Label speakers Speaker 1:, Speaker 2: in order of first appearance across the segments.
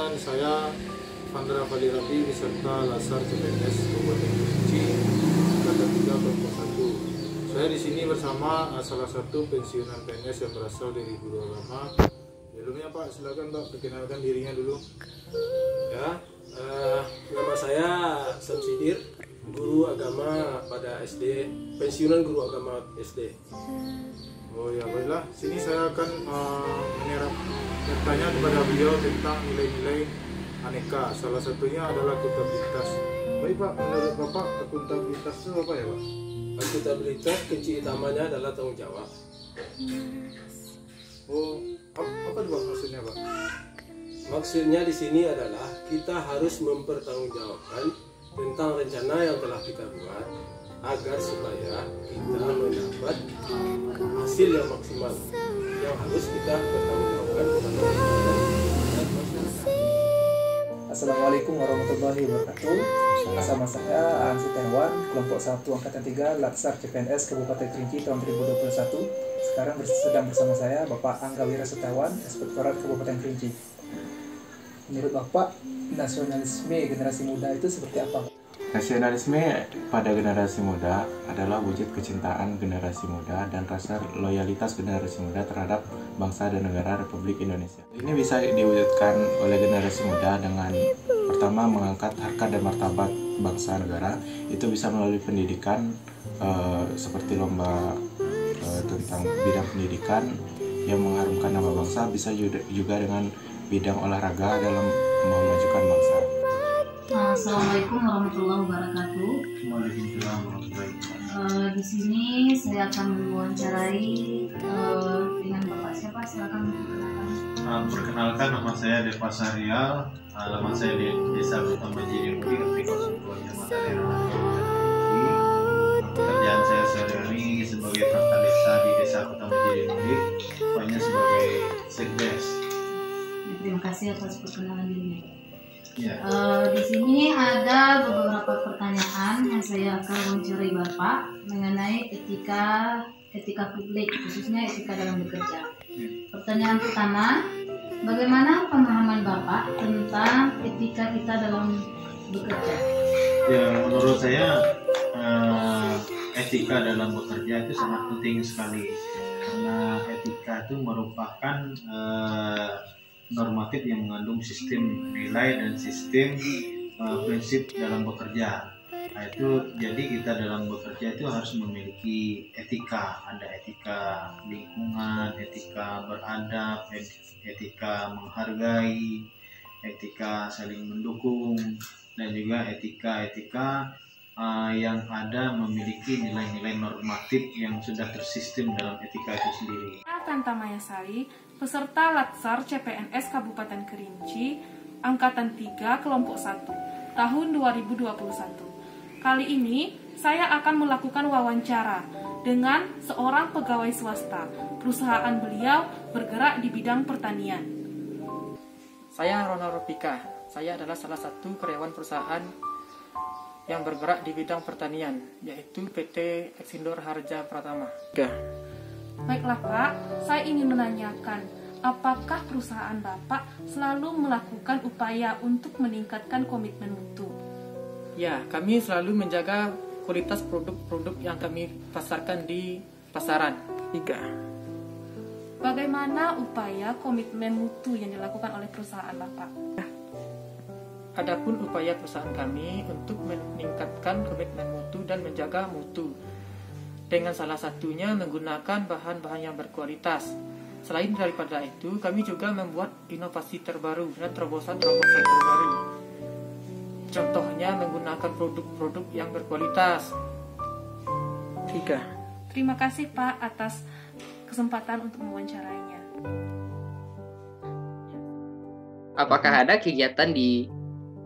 Speaker 1: dengan saya Vandra Valirabi beserta Latsar CPNS Kabupaten Kerinci Angkatan 3 kelompok 1. Saya di sini bersama salah satu pensiunan PNS yang berasal dari guru agama. Sebelumnya Pak, silakan Pak perkenalkan dirinya dulu.
Speaker 2: Ya, nama saya Samsidir, guru agama pada SD, pensiunan guru agama SD.
Speaker 1: Oh ya, baiklah. Sini saya akan bertanya kepada beliau tentang nilai-nilai aneka. Salah satunya adalah akuntabilitas. Baik Pak, menurut Bapak akuntabilitas itu apa ya Pak?
Speaker 2: Akuntabilitas kunci utamanya adalah tanggung jawab.
Speaker 1: Oh, apa itu Pak maksudnya Pak?
Speaker 2: Maksudnya di sini adalah kita harus mempertanggungjawabkan tentang rencana yang telah kita buat agar supaya kita mendapat hasil yang maksimal yang harus kita pertanggungjawabkan kepada masyarakat.
Speaker 3: Assalamualaikum warahmatullahi wabarakatuh. Bersama saya An Setiawan, kelompok 1 angkatan 3 Latsar CPNS Kabupaten Kerinci tahun 2021. Sekarang sedang bersama saya Bapak Angga Wira Setiawan, Inspektorat Kabupaten Kerinci. Menurut Bapak, nasionalisme generasi muda itu seperti apa?
Speaker 4: Nasionalisme pada generasi muda adalah wujud kecintaan generasi muda dan rasa loyalitas generasi muda terhadap bangsa dan negara Republik Indonesia. Ini bisa diwujudkan oleh generasi muda dengan pertama mengangkat harkat dan martabat bangsa negara. Itu bisa melalui pendidikan seperti lomba tentang bidang pendidikan yang mengharumkan nama bangsa, bisa juga dengan bidang olahraga dalam memajukan bangsa.
Speaker 5: Assalamualaikum warahmatullahi wabarakatuh.
Speaker 4: Waalaikumsalam warahmatullahi wabarakatuh.
Speaker 5: Di sini saya akan mewawancarai dengan Bapak siapa? Silakan memperkenalkan.
Speaker 6: Perkenalkan, nama saya Deva Sarial. Alamat saya di Desa Utama Jirimudi, RT 02 Kecamatan Daerah. Pekerjaan saya sehari-hari sebagai perangkat desa di Desa Utama Jirimudi, banyak sebagai sekdes.
Speaker 5: Terima kasih atas perkenalan dirinya.
Speaker 6: Ya.
Speaker 5: Di sini ada beberapa pertanyaan yang saya akan wawancarai Bapak mengenai etika publik, khususnya etika dalam bekerja. Pertanyaan pertama, bagaimana pemahaman Bapak tentang etika kita dalam bekerja?
Speaker 6: Ya, menurut saya etika dalam bekerja itu sangat penting sekali, karena etika itu merupakan normatif yang mengandung sistem nilai dan sistem prinsip dalam bekerja. Nah, itu jadi kita dalam bekerja itu harus memiliki etika. Ada etika lingkungan, etika beradab, etika menghargai, etika saling mendukung, dan juga etika yang ada memiliki nilai-nilai normatif yang sudah tersistem dalam etika itu sendiri.
Speaker 7: Tanta Mayasari, peserta Latsar CPNS Kabupaten Kerinci, Angkatan 3 Kelompok 1, tahun 2021. Kali ini, saya akan melakukan wawancara dengan seorang pegawai swasta. Perusahaan beliau bergerak di bidang pertanian.
Speaker 3: Saya Ronald Rupika. Saya adalah salah satu karyawan perusahaan yang bergerak di bidang pertanian, yaitu PT Exindor Harja Pratama.
Speaker 7: Baiklah Pak, saya ingin menanyakan, apakah perusahaan Bapak selalu melakukan upaya untuk meningkatkan komitmen mutu?
Speaker 3: Ya, kami selalu menjaga kualitas produk-produk yang kami pasarkan di pasaran. 3.
Speaker 7: Bagaimana upaya komitmen mutu yang dilakukan oleh perusahaan Bapak?
Speaker 3: Adapun upaya perusahaan kami untuk meningkatkan komitmen mutu dan menjaga mutu, dengan salah satunya menggunakan bahan-bahan yang berkualitas. Selain daripada itu, kami juga membuat inovasi terbaru dan terobosan-terobosan terbaru. Contohnya menggunakan produk-produk yang berkualitas. 3.
Speaker 7: Terima kasih Pak atas kesempatan untuk mewawancarainya.
Speaker 8: Apakah ada kegiatan di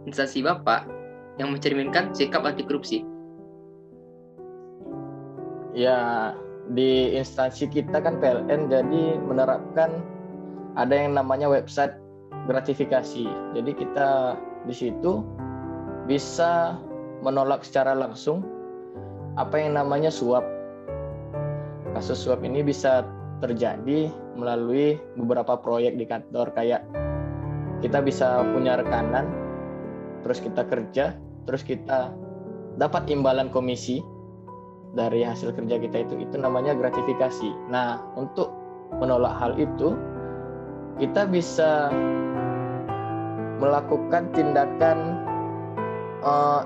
Speaker 8: instansi Bapak yang mencerminkan sikap anti korupsi?
Speaker 9: Ya, di instansi kita kan PLN, jadi menerapkan ada yang namanya website gratifikasi. Jadi kita di situ bisa menolak secara langsung apa yang namanya suap. Kasus suap ini bisa terjadi melalui beberapa proyek di kantor, kayak kita bisa punya rekanan, terus kita kerja, terus kita dapat imbalan komisi dari hasil kerja kita itu namanya gratifikasi. Nah, untuk menolak hal itu, kita bisa melakukan tindakan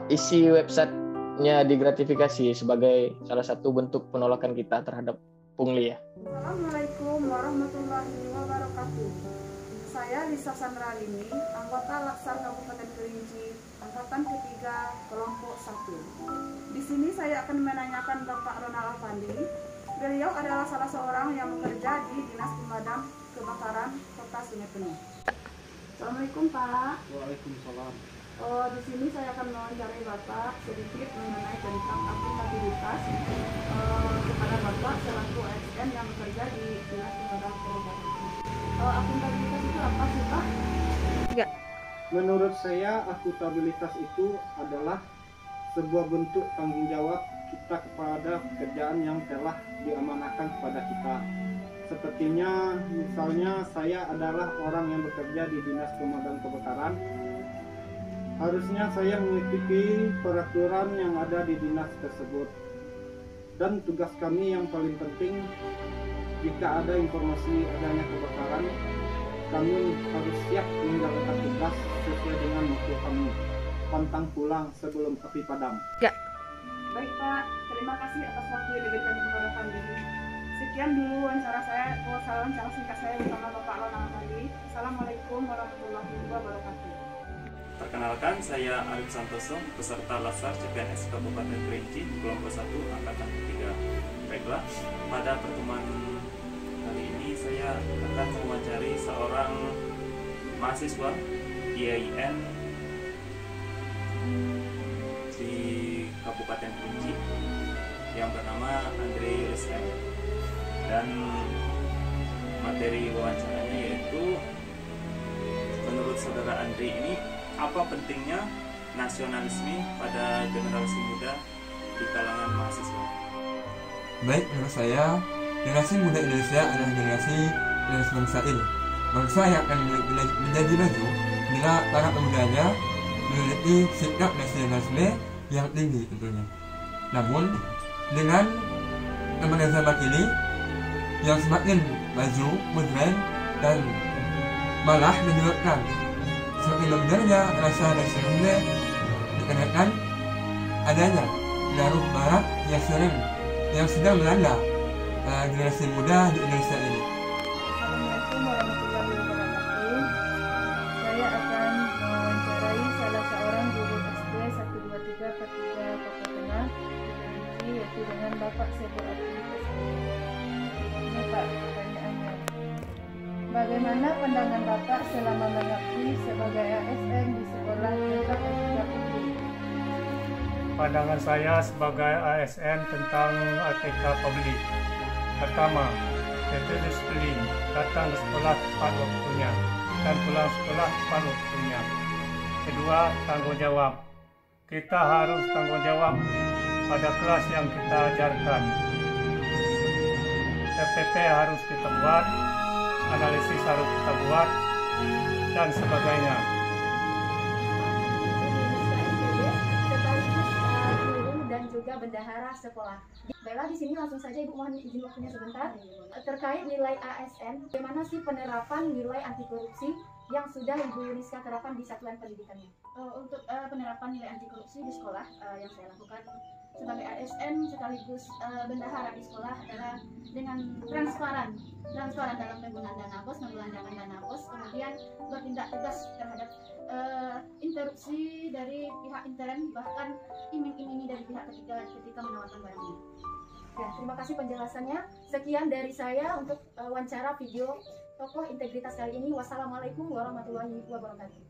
Speaker 9: isi websitenya digratifikasi sebagai salah satu bentuk penolakan kita terhadap pungli ya.
Speaker 10: Assalamualaikum warahmatullahi wabarakatuh. Saya Lisa Sandralini, anggota Latsar Kabupaten Kerinci, angkatan ketiga kelompok 1. Di sini saya akan menanyakan Bapak Ronald Afandi. Beliau adalah salah seorang yang bekerja di Dinas Pemadam Kebakaran Kota Sungai Penuh. Assalamualaikum Pak.
Speaker 2: Waalaikumsalam.
Speaker 10: Di sini saya akan mewawancarai Bapak sedikit mengenai tentang akuntabilitas kepada Bapak selaku ASN yang bekerja di Dinas Pemadam Kebakaran. Akuntabilitas itu apa sih Pak?
Speaker 11: Enggak.
Speaker 12: Menurut saya akuntabilitas itu adalah sebuah bentuk tanggung jawab kita kepada pekerjaan yang telah diamanahkan kepada kita. Sepertinya misalnya saya adalah orang yang bekerja di Dinas Pemadam Kebakaran. Harusnya saya mengikuti peraturan yang ada di dinas tersebut. Dan tugas kami yang paling penting, jika ada informasi adanya kebakaran, kami harus siap menjalankan tugas sesuai dengan waktu kami. Pantang pulang sebelum api padam.
Speaker 11: Enggak.
Speaker 10: Baik Pak, terima kasih atas waktu yang diberikan kepada kami. Sekian dulu wawancara singkat saya bersama Bapak Ronald Afandi. Assalamualaikum warahmatullahi wabarakatuh.
Speaker 13: Perkenalkan, saya Arif Santoso, peserta Latsar CPNS Kabupaten Kerinci, kelompok 1, angkatan 3. Baiklah, pada pertemuan kali ini saya akan mewawancari seorang mahasiswa IAIN di Kabupaten Kerinci yang bernama Andre Yulisem. Dan materi wawancaranya yaitu, menurut saudara Andre ini, apa pentingnya nasionalisme pada generasi muda di kalangan mahasiswa?
Speaker 14: Baik, menurut saya, generasi muda Indonesia adalah generasi bangsa ini. Bangsa yang akan menjadi maju bila para pemudanya memiliki sikap nasionalisme yang tinggi tentunya. Namun, dengan perkembangan zaman ini yang semakin maju, modern, dan malah menyebabkan semakin membesarnya rasa nasionalisme dikarenakan adanya pengaruh barat yang sedang melanda generasi muda di Indonesia ini.
Speaker 10: Assalamualaikum warahmatullahi wabarakatuh. Saya akan mewawancarai salah seorang guru SD 123 Ketiga Kota Tengah Kerinci, yaitu dengan Bapak Sebul Aktivitas. Ini Pak, pertanyaannya. Bagaimana pandangan Bapak selama mengabdi sebagai ASN di sekolah tentang etika publik?
Speaker 15: Pandangan saya sebagai ASN tentang etika publik. Pertama, yaitu disiplin, datang ke sekolah tepat waktunya dan pulang sekolah tepat waktunya. Kedua, tanggung jawab. Kita harus tanggung jawab pada kelas yang kita ajarkan. PPT harus kita buat, analisis harus kita buat, dan sebagainya.
Speaker 16: Guru dan juga bendahara sekolah. Baiklah, di sini langsung saja Ibu mohon izin waktunya sebentar. Terkait nilai ASN, bagaimana sih penerapan nilai anti korupsi yang sudah Ibu Rizka terapkan di satuan pendidikannya? Untuk penerapan nilai anti korupsi di sekolah yang saya lakukan sebagai ASN sekaligus bendahara di sekolah adalah dengan transparan dalam penggunaan dana BOS, membelanjakan dana BOS, kemudian bertindak tegas terhadap interupsi dari pihak intern, bahkan iming-imingi dari pihak ketiga ketika menawarkan barangnya. Ya, terima kasih penjelasannya. Sekian dari saya untuk wawancara video tokoh integritas kali ini. Wassalamualaikum warahmatullahi wabarakatuh.